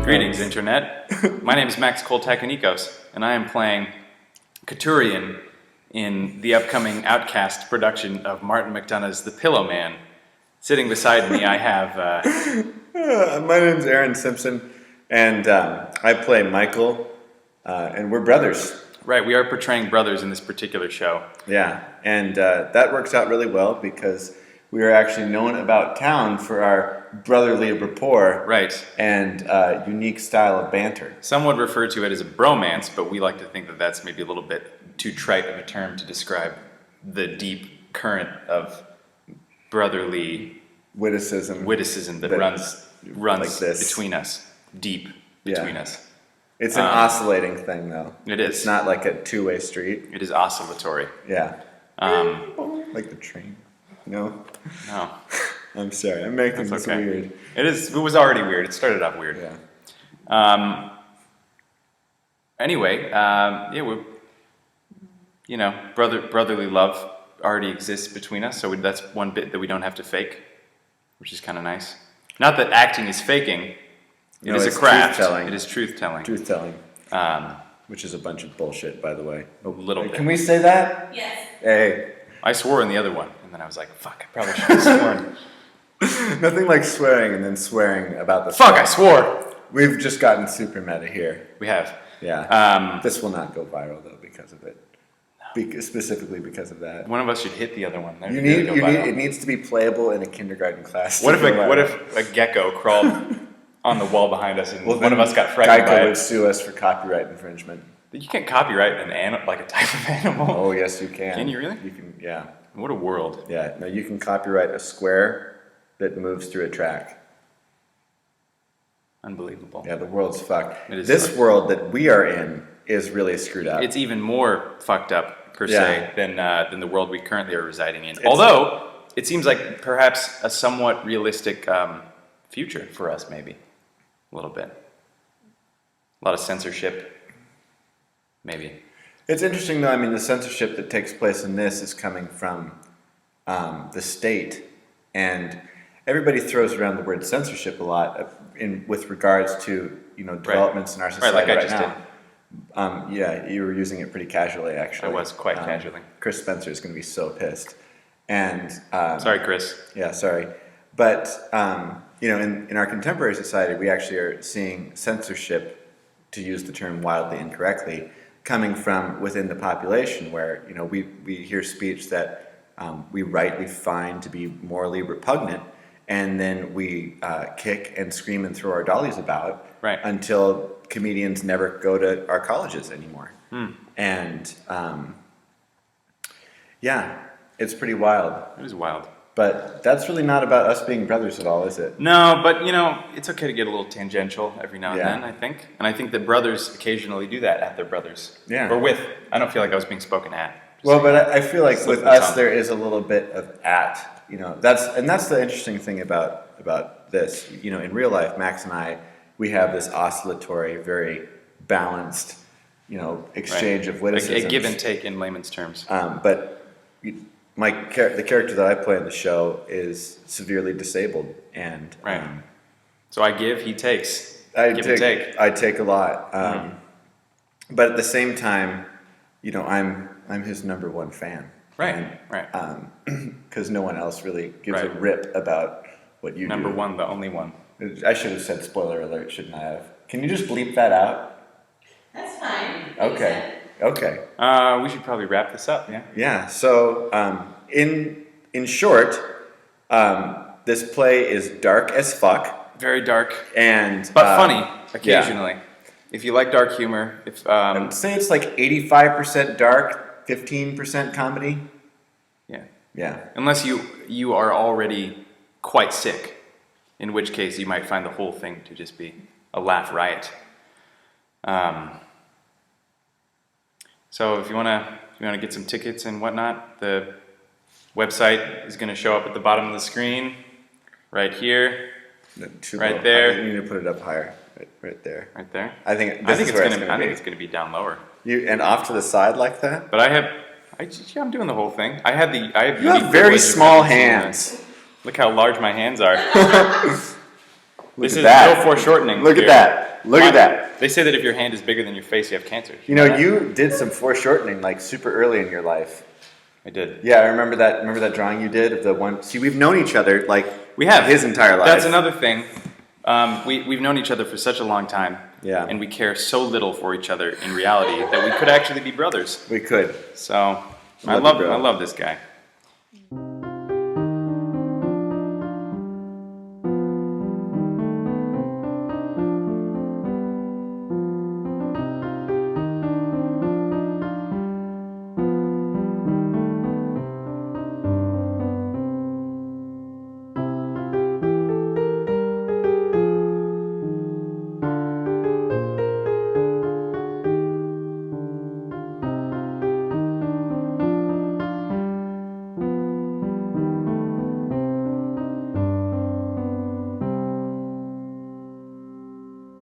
Greetings, Internet. My name is Max Cole-Takanikos, and I am playing Katurian in the upcoming Outcast production of Martin McDonagh's The Pillowman. Sitting beside me, I have... My name's Simpson, and I play Michal, and we're brothers. Right, we are portraying brothers in this particular show. Yeah, and that works out really well because we are actually known about town for our brotherly rapport, Right. and unique style of banter. Some would refer to it as a bromance, but we like to think that that's maybe a little bit too trite of a term to describe the deep current of brotherly Witticism that runs like this. between us, deep between us. It's an oscillating thing, though. It is. It's not like a two-way street. It is oscillatory. Yeah. Like the train. No? No. I'm sorry. I'm making this weird. It was already weird. It started off weird. Yeah. Anyway, brotherly love already exists between us, so that's one bit that we don't have to fake, which is kind of nice. Not that acting is faking. It is a craft. Truth-telling. It is truth-telling. Truth-telling. Which is a bunch of bullshit, by the way. A little bit. Can we say that? Yes. Hey. I swore in the other one, and then I was like, fuck, I probably should have sworn. Nothing like swearing and then swearing about the Fuck, I swore! We've just gotten super meta here. We have. Yeah. This will not go viral, though, because of it. Specifically because of that. One of us should hit the other one. It needs to be playable in a kindergarten class. What if a gecko crawled on the wall behind us and one of us got frightened by it? Geico would sue us for copyright infringement. You can't copyright an animal, like a type of animal. Oh, yes, you can. Can you really? You can, yeah. What a world. Yeah, no, you can copyright a square that moves through a track. Unbelievable. Yeah, the world's fucked. It is this fucked. world that we are in is really screwed up. It's even more fucked up, per se, than the world we currently are residing in. Although, it seems like perhaps a somewhat realistic future for us, maybe. A little bit. A lot of censorship. Maybe. It's interesting, though. I mean, the censorship that takes place in this is coming from the state, and everybody throws around the word censorship a lot with regards to developments in our society like I right just now. Yeah, you were using it pretty casually, actually. I was quite casually. Chris Spencer is going to be so pissed. And sorry, Chris. Yeah, sorry. But in our contemporary society, we actually are seeing censorship, to use the term wildly incorrectly, coming from within the population, where we hear speech that we rightly find to be morally repugnant, and then we kick and scream and throw our dollies about until comedians never go to our colleges anymore. And it's pretty wild. It is wild. But that's really not about us being brothers at all, is it? No, but it's okay to get a little tangential every now and then, I think. And I think that brothers occasionally do that at their brothers. Yeah. Or with. I don't feel like I was being spoken at. Well, but I feel like with us there is a little bit of at. That's the interesting thing about this. In real life, Max and I, we have this oscillatory, very balanced, exchange of witticisms. A give and take in layman's terms. But the character that I play in the show is severely disabled, and so I give, he takes. And take. I take a lot, but at the same time, I'm his number one fan, right? Because no one else really gives a rip about what you do. Number one, the only one. I should have said spoiler alert, shouldn't I have? Can you just bleep that out? That's fine. Okay. We should probably wrap this up, yeah? Yeah, so in short, this play is dark as fuck. Very dark. But funny, occasionally. Yeah. If you like dark humor. I'd say it's like 85% dark, 15% comedy. Yeah. Unless you are already quite sick, in which case you might find the whole thing to just be a laugh riot. So if you wanna get some tickets and whatnot, the website is gonna show up at the bottom of the screen, right here, right there. You need to put it up higher, right there. Right there. I think it's gonna be down lower. And off to the side like that. But I'm doing the whole thing. I have You have very small hands. Look how large my hands are. This is no foreshortening. Look at that. Look at that. They say that if your hand is bigger than your face, you have cancer. You know, you did some foreshortening like super early in your life. I did. Yeah, I remember that. Remember that drawing you did of the one. See, we've known each other like We have. his entire life. That's another thing. We've known each other for such a long time. Yeah. And we care so little for each other in reality that we could actually be brothers. We could. So I Love you, bro. love this guy.